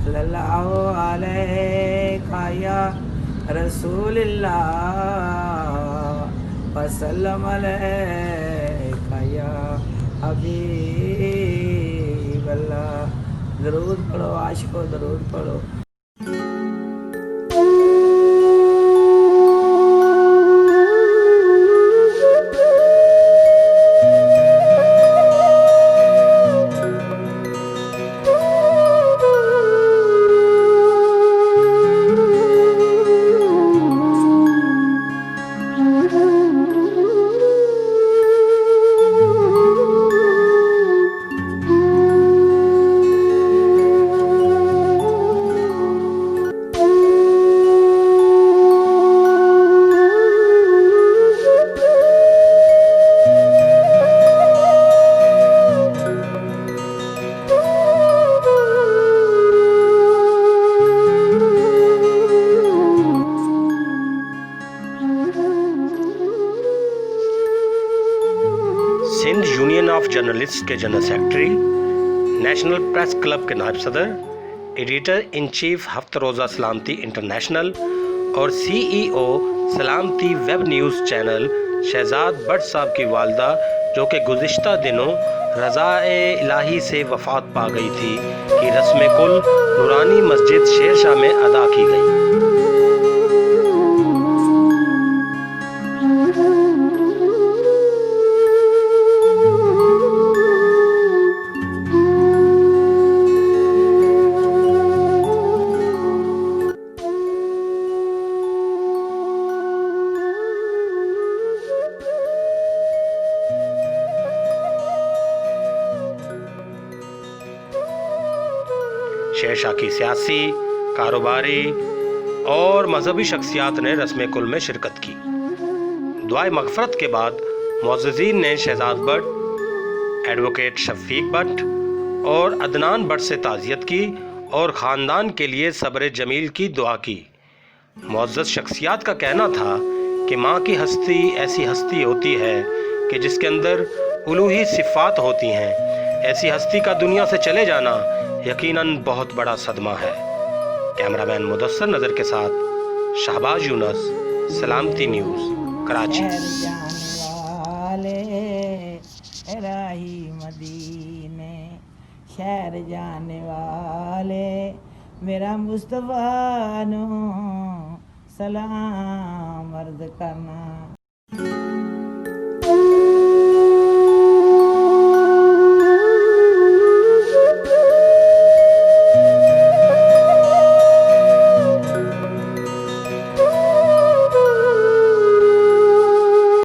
सल्लल्लाहु अलैहि या रसूलल्लाह वसल्लम अलैका या हबीबल्लाह। दरूद पढ़ो आशिको, दरूद पढ़ो। सिंध यूनियन ऑफ जर्नलिस्ट के general secretary, national press club के नायब सदर, एडिटर इन चीफ हफ्त रोज़ा सलामती इंटरनेशनल और CEO Salamati web news channel Shahzad Butt साहब की वालदा, जो कि गुज़िश्ता दिनों रज़ाए इलाही से वफ़ात पा गई थी, कि रस्म कुल नूरानी मस्जिद शेरशाह में अदा की गई। शेरशाह की सियासी, कारोबारी और मजहबी शख्सियात ने रस्म कुल में शिरकत की। दुआए मगफरत के बाद मुअज़्ज़िज़ीन ने शहजाद बट, एडवोकेट शफीक बट और अदनान बट से ताज़ियत की और ख़ानदान के लिए सब्र जमील की दुआ की। मुअज़्ज़ज़ शख्सियात का कहना था कि माँ की हस्ती ऐसी हस्ती होती है कि जिसके अंदर उलूही सिफ़ात होती हैं। ऐसी हस्ती का दुनिया से चले जाना यकीनन बहुत बड़ा सदमा है। कैमरामैन मुदस्सर नज़र के साथ शाहबाज यूनस, सलामती न्यूज़, कराची। राही मदीने शहर जाने वाले मेरा मुस्तफ़ा नु सलाम अर्ज़ करना।